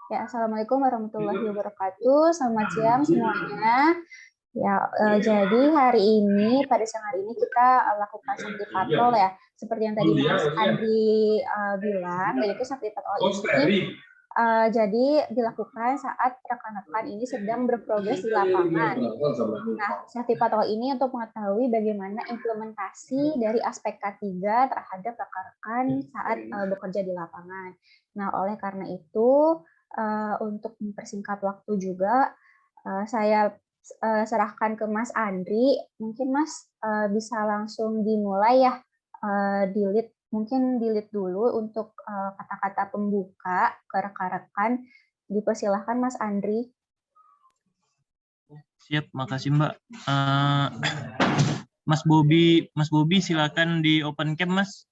Ya, Assalamualaikum warahmatullahi wabarakatuh. Selamat siang semuanya. Ya, jadi hari ini, pada siang hari ini kita lakukan sakti patrol ya. Seperti yang tadi Mas Andri bilang, yaitu sakti patrol ini jadi dilakukan saat rekan-rekan ini sedang berprogres di lapangan. Nah, sakti patrol ini untuk mengetahui bagaimana implementasi dari aspek K3 terhadap rekan-rekan saat bekerja di lapangan. Nah, oleh karena itu, untuk mempersingkat waktu juga, saya serahkan ke Mas Andri. Mungkin Mas bisa langsung dimulai ya, mungkin delete dulu untuk kata-kata pembuka ke rekan-rekan. Dipersilahkan Mas Andri. Siap, makasih Mbak. Mas Bobi silakan di open cam Mas.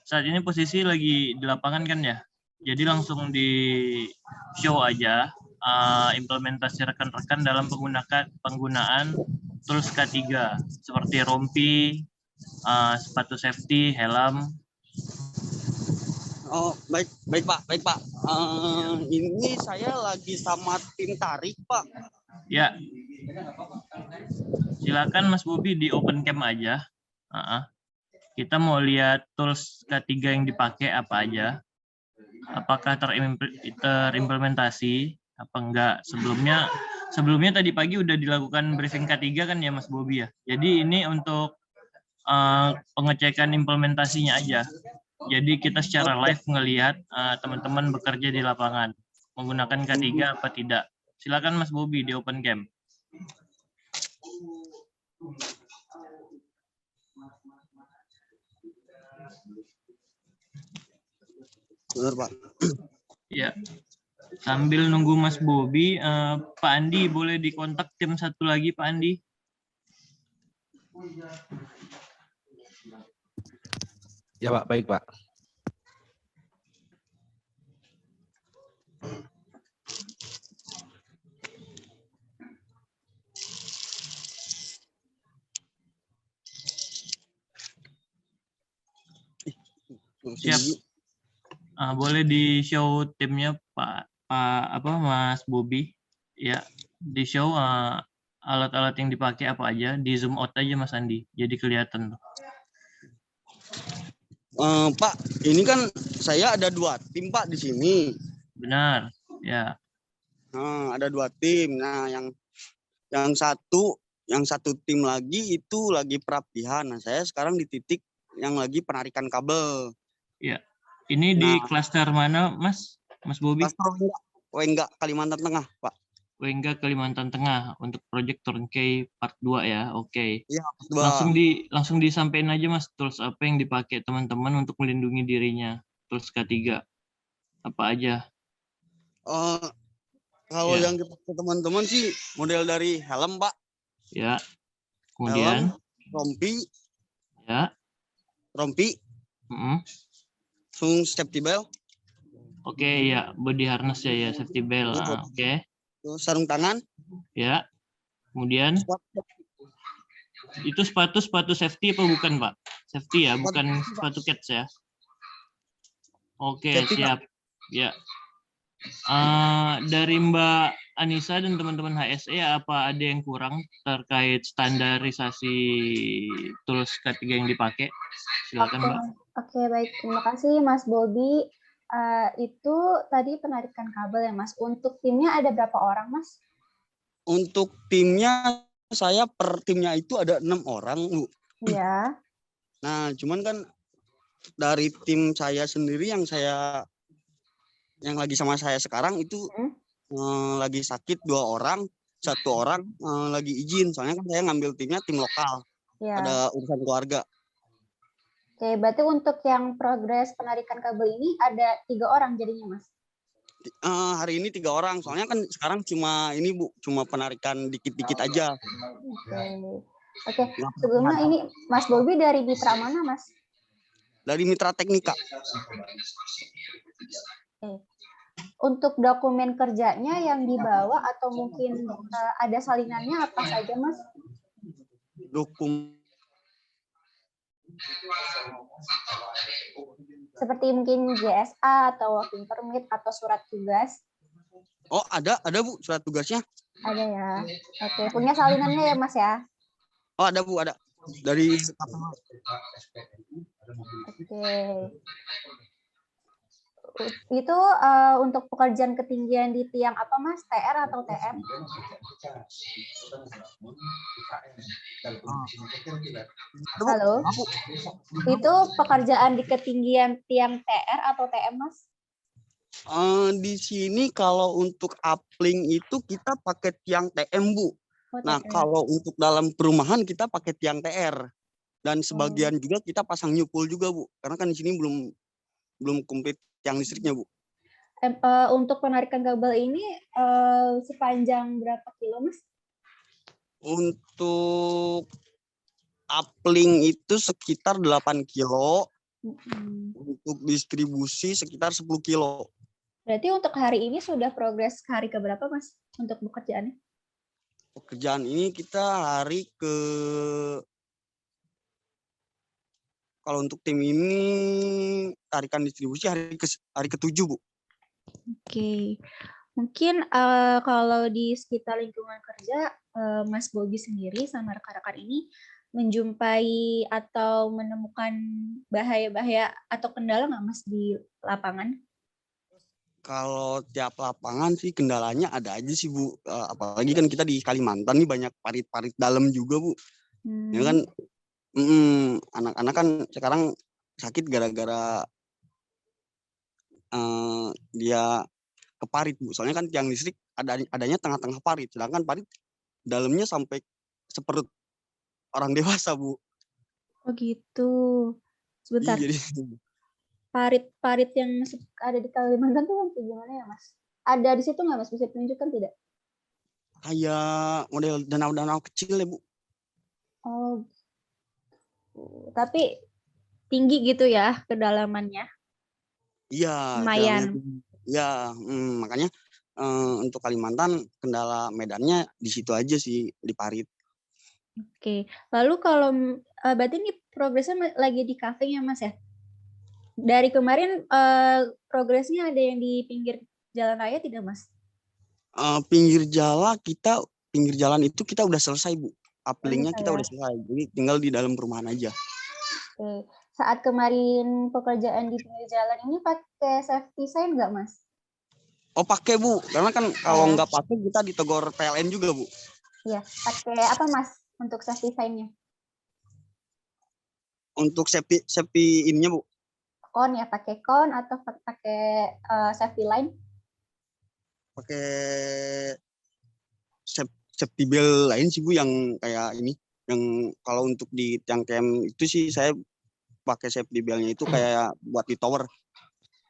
Saat ini posisi lagi di lapangan kan ya? Jadi langsung di show aja implementasi rekan-rekan dalam penggunaan tools K3 seperti rompi, sepatu safety, helm. Oh, baik Pak. Ini saya lagi sama tim tarik Pak. Ya, silakan Mas Bobi di open cam aja. Kita mau lihat tools K3 yang dipakai apa aja. Apakah terimplementasi apa enggak. Sebelumnya tadi pagi udah dilakukan briefing K3 kan ya Mas Bobi ya. Jadi ini untuk pengecekan implementasinya aja. Jadi kita secara live ngelihat teman-teman bekerja di lapangan menggunakan K3 apa tidak. Silakan Mas Bobi di open cam. Benar Pak. Ya. Sambil nunggu Mas Bobi, Pak Andi boleh dikontak tim satu lagi Pak Andi. Ya Pak, baik Pak. Siap. Boleh di show timnya Mas Bobi. Ya, di show alat-alat yang dipakai apa aja, di zoom out aja Mas Andi. Jadi kelihatan tuh. Pak, ini kan saya ada 2 tim Pak di sini. Benar, ya. Ada 2 tim. Nah, yang satu tim lagi itu lagi perapihan. Nah, saya sekarang di titik yang lagi penarikan kabel. Ya. Ini di klaster mana, Mas Bobi? Klaster Wengga, Kalimantan Tengah, Pak. Wengga, Kalimantan Tengah untuk project turnkey part 2 ya. Oke. Iya, part 2. Langsung disampaikan aja Mas, tools apa yang dipakai teman-teman untuk melindungi dirinya. Tools K3. Apa aja? Kalau yang dipakai teman-teman sih model dari helm, Pak. Ya. Kemudian helm, rompi. Ya. Rompi. Safety belt. Oke, ya, body harness ya, safety belt. Oke. Sarung tangan. Ya. Kemudian itu sepatu safety apa bukan, Pak? Safety ya, bukan sepatu cats ya. Oke, siap. Ya. Dari Mbak Anissa dan teman-teman HSE, apa ada yang kurang terkait standarisasi tools K3 yang dipakai? Silakan, Mbak. Oke, baik. Terima kasih, Mas Bobi. Itu tadi penarikan kabel ya, Mas. Untuk timnya ada berapa orang, Mas? Untuk timnya, saya per timnya itu ada 6 orang, Bu. Iya. Nah, cuman kan dari tim saya sendiri yang lagi sama saya sekarang itu lagi sakit 2 orang, 1 orang lagi izin. Soalnya kan saya ngambil timnya tim lokal. Ya. Ada urusan keluarga. Oke, berarti untuk yang progres penarikan kabel ini ada 3 orang jadinya, Mas? Hari ini 3 orang. Soalnya kan sekarang cuma ini, Bu, cuma penarikan dikit-dikit aja. Oke. Sebelumnya ini Mas Bobi dari mitra mana, Mas? Dari Mitra Teknika. Oke. Untuk dokumen kerjanya yang dibawa atau mungkin ada salinannya apa saja, Mas? Seperti mungkin JSA atau working permit atau surat tugas. Oh, ada Bu surat tugasnya. Ada ya. Oke, punya salinannya ya Mas ya. Oh, ada Bu, ada. Dari Oke. Itu untuk pekerjaan ketinggian di tiang apa Mas? TR atau TM? Halo. Itu pekerjaan di ketinggian tiang TR atau TM Mas? Di sini kalau untuk uplink itu kita pakai tiang TM Bu. Oh, Nah, TR. kalau untuk dalam perumahan kita pakai tiang TR. Dan sebagian juga kita pasang nyupul juga Bu. Karena kan di sini belum komplit tiang listriknya Bu. Untuk penarikan kabel ini sepanjang berapa kilo Mas? Untuk uplink itu sekitar 8 kilo. Untuk distribusi sekitar 10 kilo. Berarti untuk hari ini sudah progres hari keberapa Mas untuk pekerjaannya? Pekerjaan ini kita hari ke, kalau untuk tim ini tarikan distribusi hari ke-7 Bu. Oke. Mungkin kalau di sekitar lingkungan kerja Mas Bobi sendiri sama rekan-rekan ini menjumpai atau menemukan bahaya-bahaya atau kendala nggak Mas di lapangan? Kalau tiap lapangan sih kendalanya ada aja sih Bu. Apalagi kan kita di Kalimantan nih banyak parit-parit dalam juga Bu. Ya kan anak-anak kan sekarang sakit gara-gara dia ke parit Bu. Soalnya kan tiang listrik adanya tengah-tengah parit, sedangkan parit dalamnya sampai seperut orang dewasa Bu. Oh gitu. Sebentar. Iya, jadi Parit-parit yang ada di Kalimantan tuh kayak gimana ya Mas? Ada di situ nggak Mas? Bisa tunjukkan tidak? kayak model danau-danau kecil ya Bu. Oh, tapi tinggi gitu ya kedalamannya. Iya, Lumayan. ya, makanya untuk Kalimantan kendala medannya di situ aja sih, di parit. Oke. Lalu kalau berarti ini progresnya lagi di cafe ya Mas ya? Dari kemarin progresnya ada yang di pinggir jalan raya tidak Mas? Pinggir jalan itu kita udah selesai Bu. Uplinknya kita udah selesai, jadi tinggal di dalam perumahan aja. Oke. Saat kemarin pekerjaan di pinggir jalan ini pakai safety sign nggak Mas? Oh pakai Bu, karena kan kalau nggak pakai kita ditegur PLN juga Bu. Iya, pakai apa Mas untuk safety sign-nya? Untuk safety ininya Bu. Kon ya, pakai kon atau pakai safety line? Pakai safety belt lain sih Bu, yang kayak ini. Yang kalau untuk di tiang TM itu sih saya pakai safety belt-nya itu kayak buat di tower.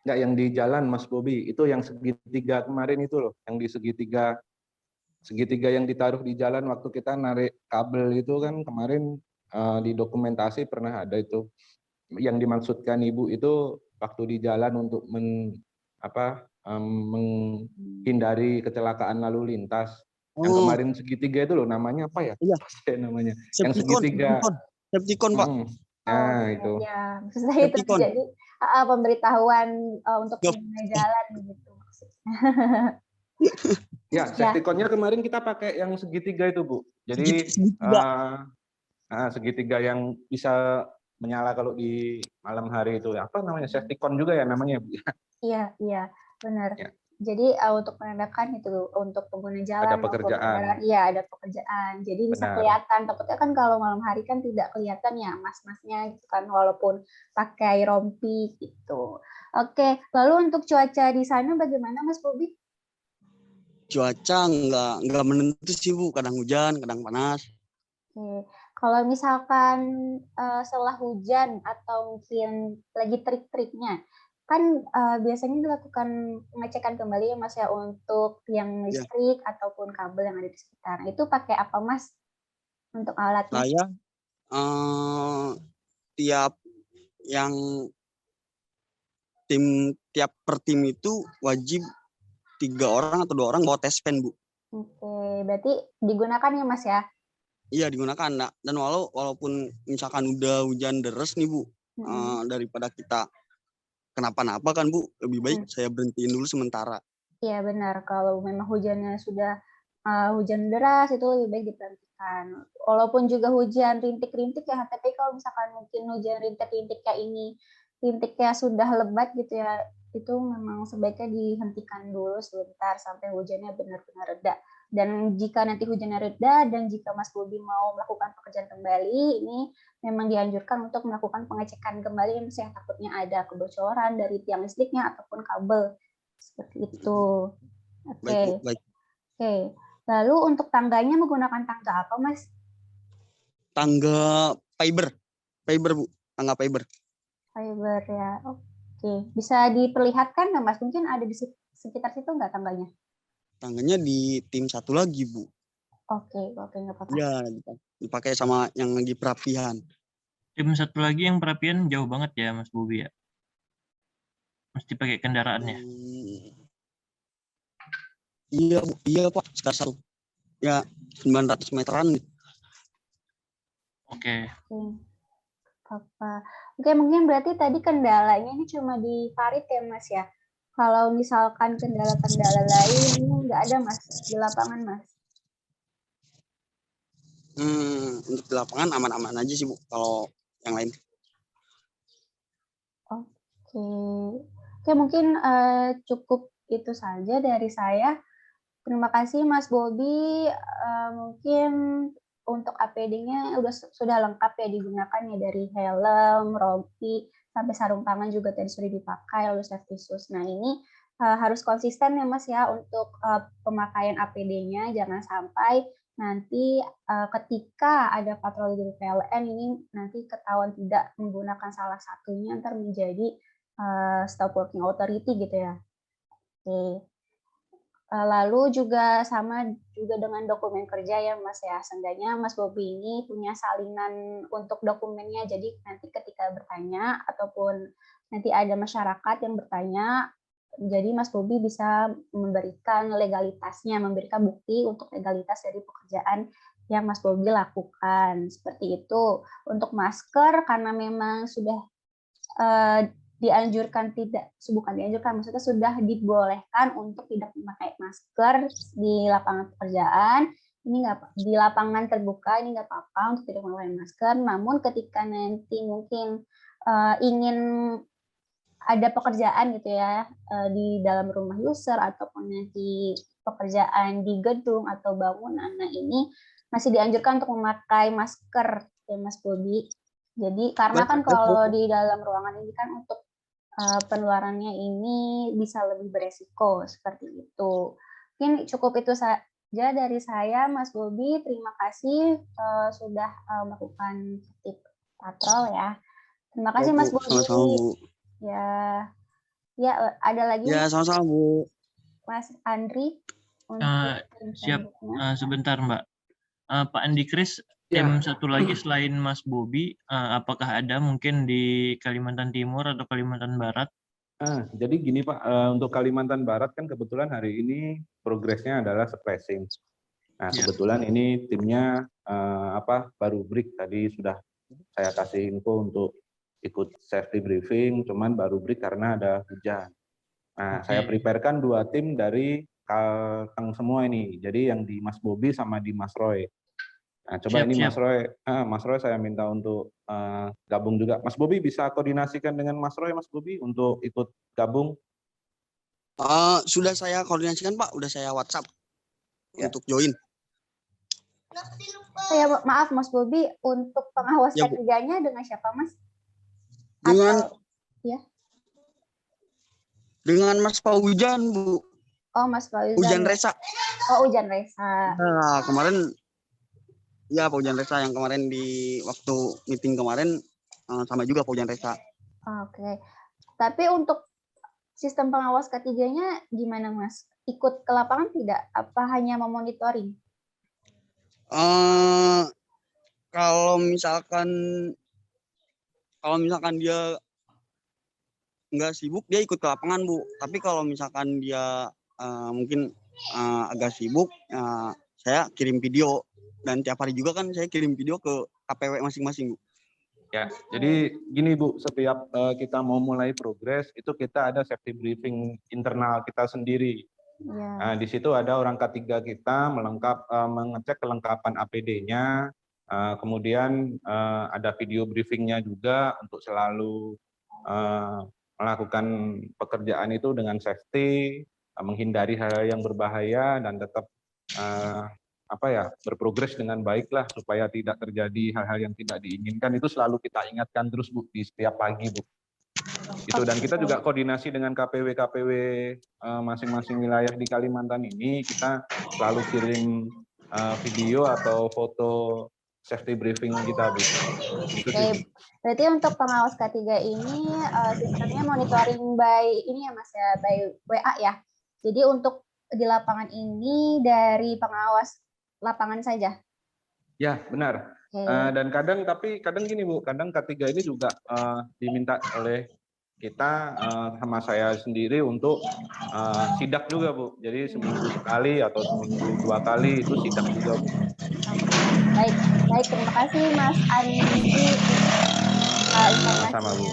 Enggak, yang di jalan Mas Bobi, itu yang segitiga kemarin itu loh, yang di segitiga yang ditaruh di jalan waktu kita narik kabel itu kan kemarin di dokumentasi pernah ada itu. Yang dimaksudkan Ibu itu waktu di jalan untuk menghindari kecelakaan lalu lintas. Yang kemarin segitiga itu loh, namanya apa ya? Iya. Namanya. Yang segitiga. Septicon Pak. Nah, itu. Ya, maksud saya itu jadi pemberitahuan untuk pengguna jalan gitu maksudnya. Ya, safety-connya kemarin kita pakai yang segitiga itu, Bu. Jadi segitiga yang bisa menyala kalau di malam hari itu. Apa namanya? Safety-con juga ya namanya, Bu? Iya, benar. Ya. Jadi untuk menandakan itu untuk pengguna jalan ada pekerjaan. Iya, ada pekerjaan. Jadi bisa kelihatan. Takutnya kan kalau malam hari kan tidak kelihatan ya mas-masnya gitu kan, walaupun pakai rompi gitu. Oke, lalu untuk cuaca di sana bagaimana Mas Bobi? Cuaca nggak menentu sih Bu, kadang hujan, kadang panas. Oke. Kalau misalkan setelah hujan atau mungkin lagi trik-triknya, kan biasanya dilakukan pengecekan kembali ya Mas ya untuk tiang listrik ataupun kabel yang ada di sekitar. Itu pakai apa Mas untuk alatnya? Saya tiap per tim itu wajib 3 orang atau 2 orang bawa tes pen Bu. Oke, berarti digunakan ya Mas ya? Iya digunakan. Nah, dan walaupun misalkan udah hujan deres nih Bu, daripada kita kenapa-napa kan Bu, lebih baik saya berhentiin dulu sementara. Iya benar, kalau memang hujannya sudah hujan deras itu lebih baik diberhentikan. Walaupun juga hujan rintik-rintik ya, tapi kalau misalkan mungkin hujan rintik-rintik kayak ini, rintiknya sudah lebat gitu ya, itu memang sebaiknya dihentikan dulu sebentar sampai hujannya benar-benar reda. Dan jika nanti hujannya reda dan jika Mas Bobi mau melakukan pekerjaan kembali, ini memang dianjurkan untuk melakukan pengecekan kembali yang takutnya ada kebocoran dari tiang listriknya ataupun kabel. Seperti itu. Oke. Baik, Bu, baik. Oke. Lalu untuk tangganya menggunakan tangga apa, Mas? Tangga fiber. Fiber, Bu. Tangga fiber. Fiber ya. Oke. Bisa diperlihatkan nggak, Mas? Mungkin ada di sekitar situ nggak tangganya? Tangganya di tim satu lagi, Bu. Oke, nggak apa-apa. Ya, dipakai sama yang lagi perapian. Tim satu lagi yang perapian jauh banget ya, Mas Bobi ya? Mesti pakai kendaraannya. Iya, Bu. Iya, Pak. Sekitar 900 meteran. Oke. Oke, mungkin berarti tadi kendalanya ini cuma di parit ya, Mas ya? Kalau misalkan kendala-kendala lain ini nggak ada, Mas, di lapangan, Mas? Untuk di lapangan aman-aman aja sih, Bu. Kalau yang lain. Oke, mungkin cukup itu saja dari saya. Terima kasih Mas Bobi. Mungkin untuk APD-nya sudah lengkap ya digunakan ya, dari helm, rompi, sampai sarung tangan juga tadi sudah dipakai, lalu safety shoes. Nah ini harus konsisten ya Mas ya untuk pemakaian APD-nya, jangan sampai nanti ketika ada patroli dari PLN ini nanti ketahuan tidak menggunakan salah satunya, ntar menjadi stop working authority gitu ya. Oke. Lalu juga sama juga dengan dokumen kerja ya Mas ya. Seenggaknya Mas Bobi ini punya salinan untuk dokumennya. Jadi nanti ketika bertanya ataupun nanti ada masyarakat yang bertanya, jadi Mas Bobi bisa memberikan legalitasnya, memberikan bukti untuk legalitas dari pekerjaan yang Mas Bobi lakukan. Seperti itu. Untuk masker karena memang sudah dianjurkan bukan dianjurkan, maksudnya sudah dibolehkan untuk tidak memakai masker di lapangan pekerjaan. Ini nggak di lapangan terbuka, ini nggak apa-apa untuk tidak memakai masker. Namun ketika nanti mungkin ingin ada pekerjaan gitu ya di dalam rumah user ataupun nanti pekerjaan di gedung atau bangunan, nah ini masih dianjurkan untuk memakai masker ya Mas Bobi. Jadi karena kan kalau di dalam ruangan ini kan untuk penularannya ini bisa lebih beresiko seperti itu. Mungkin cukup itu saja dari saya, Mas Bobi. Terima kasih sudah melakukan tip patrol ya. Terima kasih Mas Bobi. Sama-sama, Bu. Ya ada lagi. Ya, sama-sama, Bu. Mas Andri. Siap. Sebentar, Mbak. Pak Andi Kris, tim satu lagi selain Mas Bobi, apakah ada mungkin di Kalimantan Timur atau Kalimantan Barat? Jadi gini Pak, untuk Kalimantan Barat kan kebetulan hari ini progresnya adalah spacing. Nah kebetulan ini timnya baru break, tadi sudah saya kasih info untuk ikut safety briefing, cuman baru break karena ada hujan. Nah saya preparekan 2 tim dari Kalteng semua ini, jadi yang di Mas Bobi sama di Mas Roy. Nah, coba ini Mas Roy saya minta untuk gabung juga. Mas Bobi bisa koordinasikan dengan Mas Roy, Mas Bobi untuk ikut gabung? Sudah saya koordinasikan Pak, udah saya WhatsApp untuk join. Ya, maaf Mas Bobi, untuk pengawas ketiganya dengan siapa Mas? Dengan Mas Paujan, Bu. Oh Mas Paujan. Hujan Resa. Oh Hujan Resa. Nah, kemarin ya Pak Hujan Resa yang kemarin di waktu meeting kemarin sama juga Pak Hujan Resa. Oke. Tapi untuk sistem pengawas ketiganya gimana Mas? Ikut ke lapangan tidak? Apa hanya memonitoring? Kalau misalkan dia nggak sibuk, dia ikut ke lapangan Bu. Tapi kalau misalkan dia mungkin agak sibuk, saya kirim video. Dan tiap hari juga kan saya kirim video ke KPW masing-masing, Bu. Ya, jadi gini Bu, setiap kita mau mulai progres itu kita ada safety briefing internal kita sendiri. Ya. Nah, di situ ada orang ketiga kita mengecek kelengkapan APD-nya, kemudian ada video briefingnya juga untuk selalu melakukan pekerjaan itu dengan safety, menghindari hal yang berbahaya dan tetap berprogres dengan baik lah supaya tidak terjadi hal-hal yang tidak diinginkan. Itu selalu kita ingatkan terus Bu di setiap pagi Bu. Itu, dan kita juga koordinasi dengan KPW masing-masing wilayah di Kalimantan ini, kita selalu kirim video atau foto safety briefing kita Bu. Itu sih, Bu. Berarti untuk pengawas ketiga ini sistemnya monitoring by ini ya Mas ya, by WA ya. Jadi untuk di lapangan ini dari pengawas lapangan saja. Ya, benar. Dan kadang gini Bu, kadang ketiga ini juga diminta oleh kita sama saya sendiri untuk sidak juga Bu. Jadi seminggu sekali atau seminggu 2 kali itu sidak juga Bu. Baik, terima kasih Mas Andi informasinya. Sama Bu.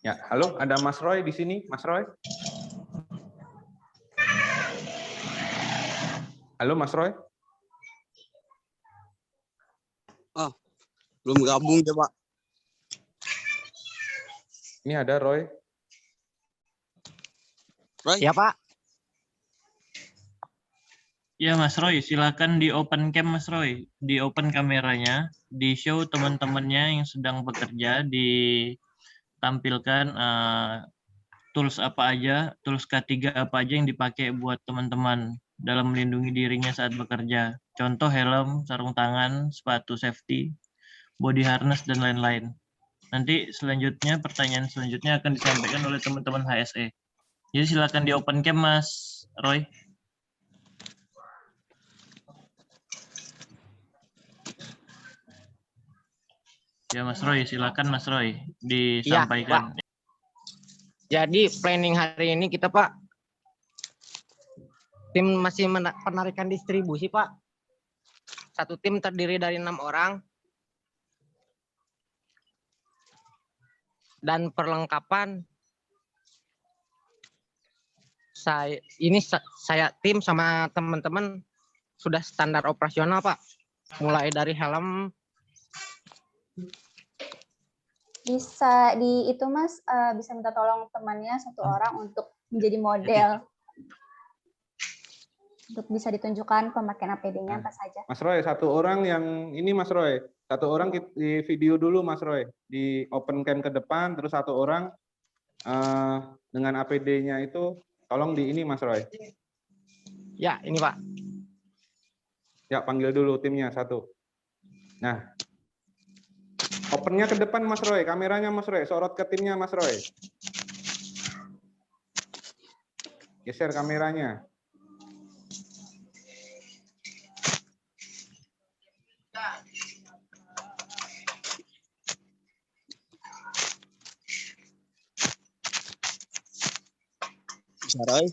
Ya, halo, ada Mas Roy di sini, Mas Roy. Halo Mas Roy. Oh, belum gabung ya Pak. Ini ada Roy. Roy? Ya Pak. Ya Mas Roy, silakan di open cam Mas Roy, di open kameranya, di show teman-temannya yang sedang bekerja, ditampilkan tools apa aja, tools K3 apa aja yang dipakai buat teman-teman dalam melindungi dirinya saat bekerja. Contoh helm, sarung tangan, sepatu safety, body harness, dan lain-lain. Nanti selanjutnya, pertanyaan selanjutnya akan disampaikan oleh teman-teman HSE. Jadi silakan di open cam Mas Roy. Ya Mas Roy, silakan Mas Roy disampaikan. Ya, Pak. Jadi planning hari ini kita Pak, tim masih penarikan distribusi Pak. Satu tim terdiri dari 6 orang. Dan perlengkapan saya tim sama teman-teman sudah standar operasional Pak. Mulai dari helm. Bisa itu Mas, bisa minta tolong temannya satu orang untuk menjadi model. Untuk bisa ditunjukkan pemakaian APD-nya apa saja. Mas Roy, satu orang yang ini Mas Roy, satu orang di video dulu Mas Roy, di open cam ke depan, terus satu orang dengan APD-nya itu tolong di ini Mas Roy. Ya, ini Pak. Ya, panggil dulu timnya satu. Nah, opennya ke depan Mas Roy, kameranya Mas Roy, sorot ke timnya Mas Roy. Geser kameranya. Bisa Roy?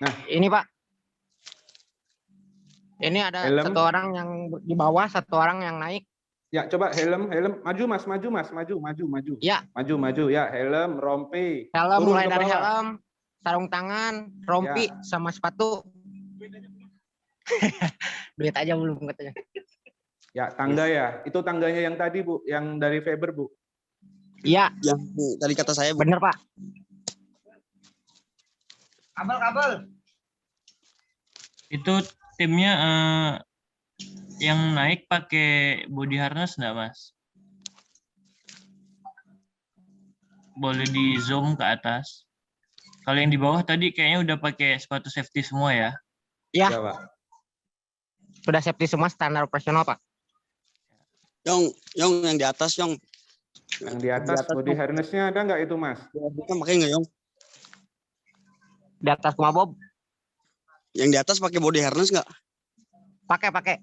Nah, ini Pak. Ini ada helm. Satu orang yang di bawah, satu orang yang naik. Ya, coba helm, maju Mas, maju. Ya. Maju, ya, helm, rompi. Helm Turun mulai ke dari bawah. helm, sarung tangan, rompi, Ya. sama sepatu. Duit aja belum katanya. Ya, tangga ya. Itu tangganya yang tadi, Bu, yang dari Faber, Bu. Iya. Yang tadi kata saya Bu. Bener Pak. Kabel. Itu timnya yang naik pakai body harness enggak, Mas? Boleh di zoom ke atas. Kalau yang di bawah tadi kayaknya udah pakai sepatu safety semua ya? Iya. Ya, Pak. Sudah safety semua, standar operasional Pak. Yong yang di atas Yong. Yang di atas body harness-nya ada nggak itu, Mas? Kita pakai nggak Yong? Di atas Kumabob. Yang di atas pakai body harness nggak? Pakai.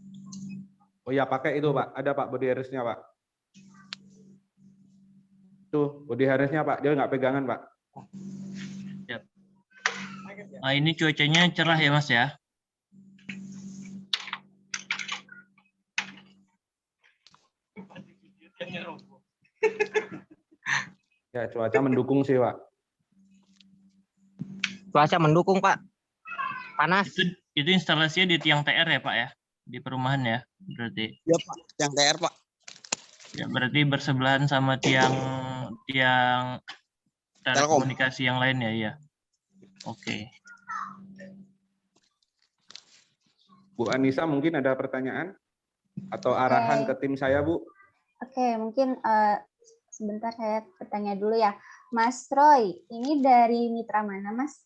Oh ya, pakai itu, Pak. Ada, Pak, body harness-nya, Pak. Tuh, body harness-nya, Pak. Dia nggak pegangan, Pak. Nah, ini cuacanya cerah ya Mas ya. Ya, cuaca mendukung sih, Pak. Cuaca mendukung, Pak. Panas. Itu instalasinya di tiang TR ya Pak ya? Di perumahan ya berarti? Ya Pak, yang TR Pak. Ya, berarti bersebelahan sama tiang telekomunikasi yang lain ya, iya. Oke. Bu Anissa mungkin ada pertanyaan atau arahan ke tim saya, Bu? Oke, mungkin sebentar saya bertanya dulu ya. Mas Roy, ini dari mitra mana, Mas?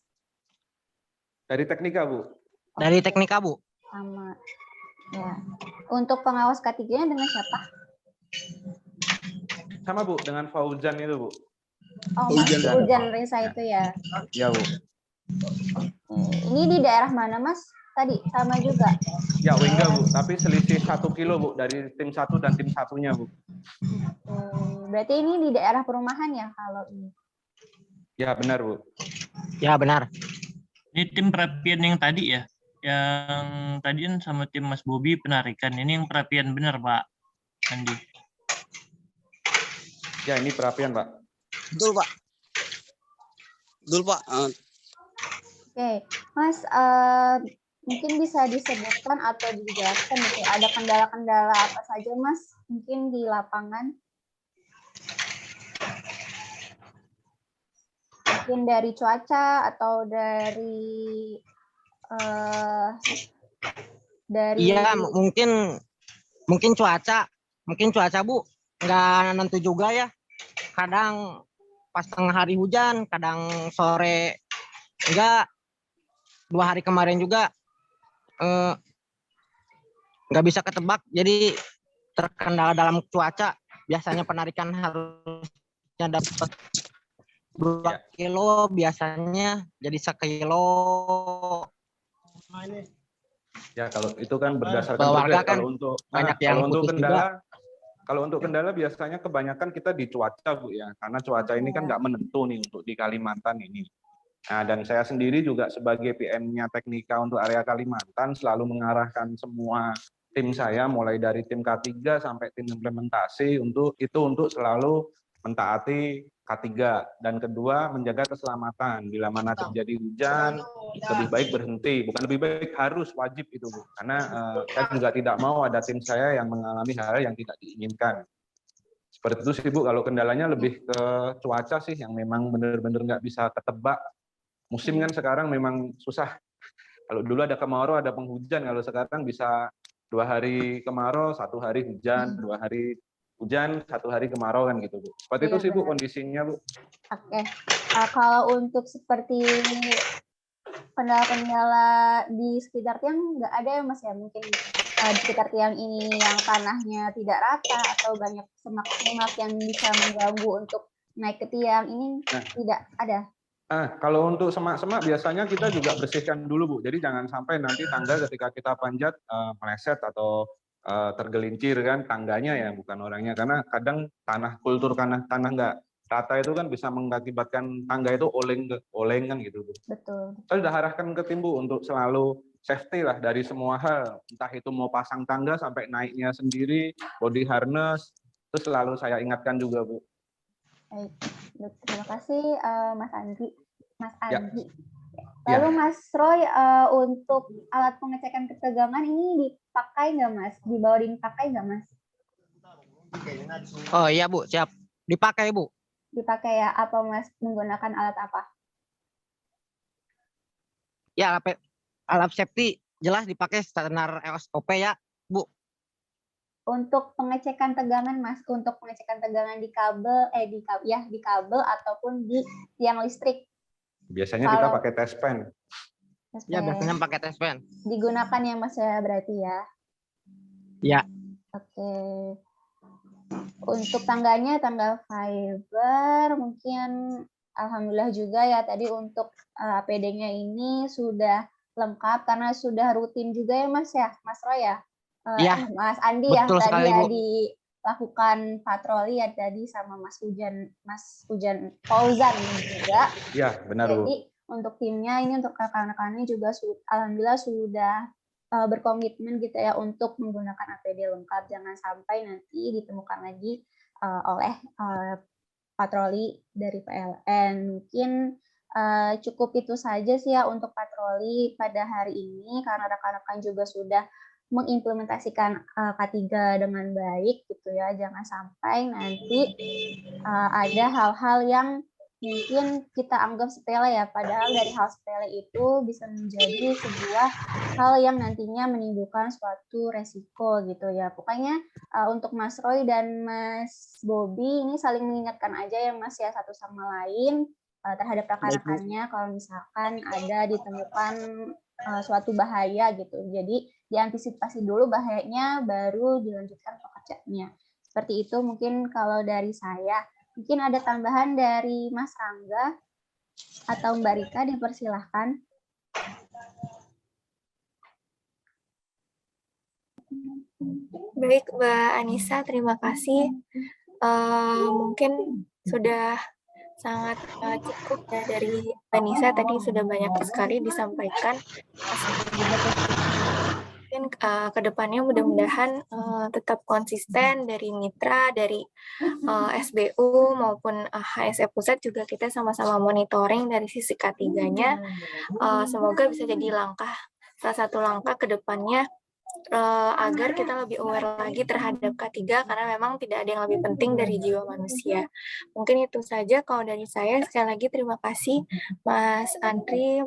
Dari Teknika, Bu. Dari Teknika, Bu. Sama. Ya. Untuk pengawas K3-nya dengan siapa? Sama, Bu, dengan Fauzan itu, Bu. Oh, Mas Hujan Risa itu ya? Ya, Bu. Ini di daerah mana, Mas? Tadi sama juga? Ya, Wengga, Bu. Tapi selisih 1 kilo, Bu, dari tim 1 dan tim satunya, Bu. Berarti ini di daerah perumahan ya kalau ini? Ya, benar, Bu. Ya, benar. Ini tim perapian yang tadi ya? Yang tadi kan sama tim Mas Bobi penarikan. Ini yang perapian benar, Pak Andi? Ya, ini perapian, Pak. Betul, Pak. Betul, Pak. Oke, Mas, mungkin bisa disebutkan atau dijelaskan gitu, ada kendala-kendala apa saja, Mas, mungkin di lapangan? Mungkin dari cuaca atau dari Iya, mungkin cuaca, Bu, nggak nentu juga ya. Kadang pas tengah hari hujan, kadang sore enggak. 2 hari kemarin juga nggak bisa ketebak, jadi terkendala dalam cuaca. Biasanya penarikan harusnya dapat 2 kilo, biasanya jadi 1 kilo. Ya, kalau itu kan berdasarkan Warga tugas. kan Kalau untuk kendala, kalau untuk kendala biasanya kebanyakan kita di cuaca, Bu, ya. Karena cuaca ini kan nggak menentu nih untuk di Kalimantan ini. Nah, dan saya sendiri juga sebagai PM-nya Teknika untuk area Kalimantan selalu mengarahkan semua tim saya, mulai dari tim K3 sampai tim implementasi untuk selalu mentaati K3. Dan kedua, menjaga keselamatan. Bila mana terjadi hujan, lebih baik berhenti. Bukan lebih baik, harus, wajib itu, Bu. Karena saya juga tidak mau ada tim saya yang mengalami hal yang tidak diinginkan. Seperti itu sih, Bu. Kalau kendalanya lebih ke cuaca sih, yang memang benar-benar nggak bisa ketebak. Musim kan sekarang memang susah. Kalau dulu ada kemarau, ada penghujan. Kalau sekarang bisa 2 hari kemarau, 1 hari hujan, 2 hari hujan, 1 hari kemarau kan gitu, Bu. Seperti itu sih, Bu, kondisinya, Bu. Oke. Kalau untuk seperti kendala-kendala di sekitar tiang nggak ada ya, Mas ya? Mungkin di sekitar tiang ini yang tanahnya tidak rata atau banyak semak-semak yang bisa mengganggu untuk naik ke tiang ini tidak ada? Kalau untuk semak-semak biasanya kita juga bersihkan dulu, Bu. Jadi jangan sampai nanti tangga ketika kita panjat meleset atau tergelincir kan tangganya ya, bukan orangnya. Karena kadang kultur tanah nggak rata itu kan bisa mengakibatkan tangga itu oleng kan gitu, Bu. Betul. Saya sudah arahkan ke tim, Bu, untuk selalu safety lah dari semua hal. Entah itu mau pasang tangga sampai naiknya sendiri, body harness, itu selalu saya ingatkan juga, Bu. Baik. Terima kasih Mas Andi. Ya. Lalu Mas Roy, untuk alat pengecekan ketegangan ini dipakai nggak, Mas? Dibawa dipakai nggak, Mas? Oh iya, Bu, siap. Dipakai, Bu. Dipakai ya. Apa Mas menggunakan alat apa? Ya, alat safety jelas dipakai standar SOP ya, Bu. Untuk pengecekan tegangan, Mas, untuk pengecekan tegangan di kabel, di kabel ataupun di tiang listrik. Biasanya kita pakai test pen. Ya, biasanya pakai test pen. Digunakan ya, Mas, ya, berarti ya? Ya. Oke. Untuk tangganya, tangga fiber, mungkin alhamdulillah juga ya, tadi untuk APD-nya ini sudah lengkap, karena sudah rutin juga ya, Mas ya? Mas Roy ya? Mas Andi ya, tadi sekali, ya, dilakukan patroli ya tadi sama Mas Hujan Fauzan juga. Iya, benar, Bu. Jadi untuk timnya ini, untuk rekan-rekannya juga alhamdulillah sudah berkomitmen gitu ya untuk menggunakan APD lengkap. Jangan sampai nanti ditemukan lagi oleh patroli dari PLN. Mungkin cukup itu saja sih ya untuk patroli pada hari ini, karena rekan-rekan juga sudah mengimplementasikan K3 dengan baik gitu ya. Jangan sampai nanti ada hal-hal yang mungkin kita anggap sepele ya, padahal dari hal sepele itu bisa menjadi sebuah hal yang nantinya menimbulkan suatu resiko gitu ya. Pokoknya untuk Mas Roy dan Mas Bobby ini saling mengingatkan aja ya Mas ya, satu sama lain terhadap rekan-rekannya kalau misalkan ada ditemukan suatu bahaya gitu. Jadi diantisipasi dulu bahayanya, baru dilanjutkan pekerjaannya. Seperti itu mungkin kalau dari saya. Mungkin ada tambahan dari Mas Rangga atau Mbak Rika, dipersilahkan. Baik, Mbak Anissa, terima kasih. Mungkin sudah sangat cukup ya dari Mbak Anissa, tadi sudah banyak sekali disampaikan. Mungkin kedepannya mudah-mudahan tetap konsisten dari mitra, dari SBU maupun HSE Pusat juga kita sama-sama monitoring dari sisi K3-nya. Semoga bisa jadi salah satu langkah ke depannya agar kita lebih aware lagi terhadap K3, karena memang tidak ada yang lebih penting dari jiwa manusia. Mungkin itu saja kalau dari saya. Sekali lagi terima kasih Mas Andri,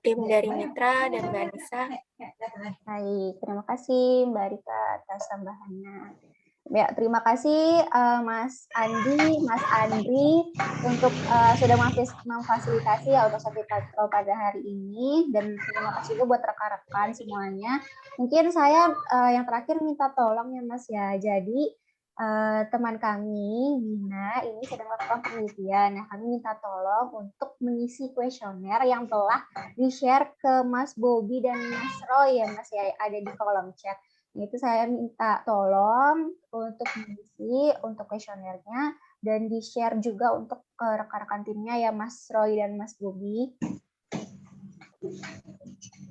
tim dari Mitra, dan Mbak Anissa. Baik, terima kasih Mbak Rika atas tambahannya. Ya, terima kasih Mas Andi, Mas Andri untuk sudah memfasilitasi ya untuk Sofi Patrol pada hari ini, dan terima kasih juga buat rekan-rekan semuanya. Mungkin saya yang terakhir minta tolong ya Mas ya. Jadi teman kami Gina ini sedang melakukan penelitian. Nah, kami minta tolong untuk mengisi kuesioner yang telah di-share ke Mas Bobby dan Mas Roy ya Mas ya, ada di kolom chat. Itu saya minta tolong untuk mengisi untuk kuesionernya dan di-share juga untuk ke rekan-rekan timnya ya Mas Roy dan Mas Bobby.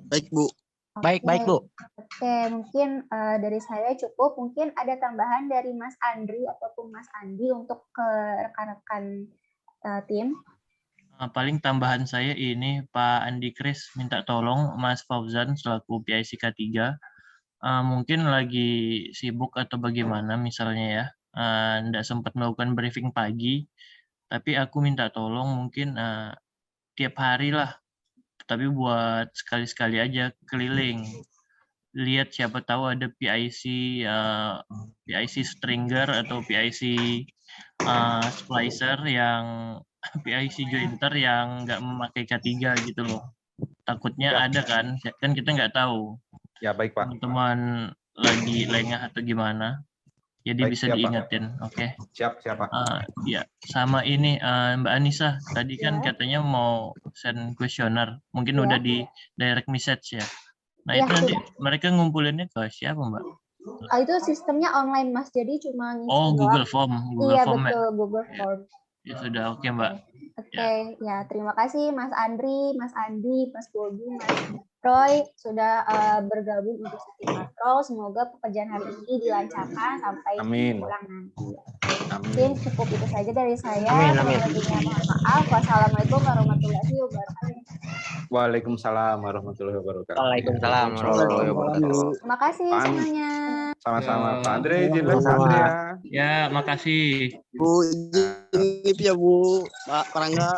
Baik, Bu. Baik, Bu. Oke, mungkin dari saya cukup. Mungkin ada tambahan dari Mas Andri ataupun Mas Andi untuk ke rekan-rekan tim. Paling tambahan saya ini, Pak Andi Kris minta tolong Mas Fauzan selaku PIC K3 mungkin lagi sibuk atau bagaimana misalnya ya, tidak sempat melakukan briefing pagi, tapi aku minta tolong mungkin tiap hari lah, tapi buat sekali-sekali aja keliling, lihat siapa tahu ada PIC stringer atau PIC splicer yang PIC jointer yang nggak memakai K3 gitu loh. Takutnya ada kan kita nggak tahu. Ya, baik Pak. Teman-teman lagi lengah atau gimana, jadi baik, bisa diingetin. Oke. Siap Pak. Ya, sama ini Mbak Anissa tadi kan katanya mau send kuesioner, mungkin udah di direct message ya. Nah itu nanti mereka ngumpulinnya ke siapa Mbak? Itu sistemnya online Mas, jadi cuma ngisi Google Form. Iya betul, Google Form. Ya sudah, oke Mbak. Oke, ya terima kasih Mas Andri, Mas Andi, Mas Bobby, Mas Roy sudah bergabung untuk Sofi Patrol. Semoga pekerjaan hari ini dilancarkan sampai pulang nanti. Mungkin cukup itu saja dari saya. Amin. Mohon maaf. Wassalamualaikum warahmatullahi wabarakatuh. Waalaikumsalam warahmatullahi wabarakatuh. Waalaikumsalam warahmatullahi wabarakatuh. Terima kasih semuanya. Sama-sama Pak Andre, izin Pak Andre ya. Ya, makasih. Bu, izin ya Bu, Pak Rangga.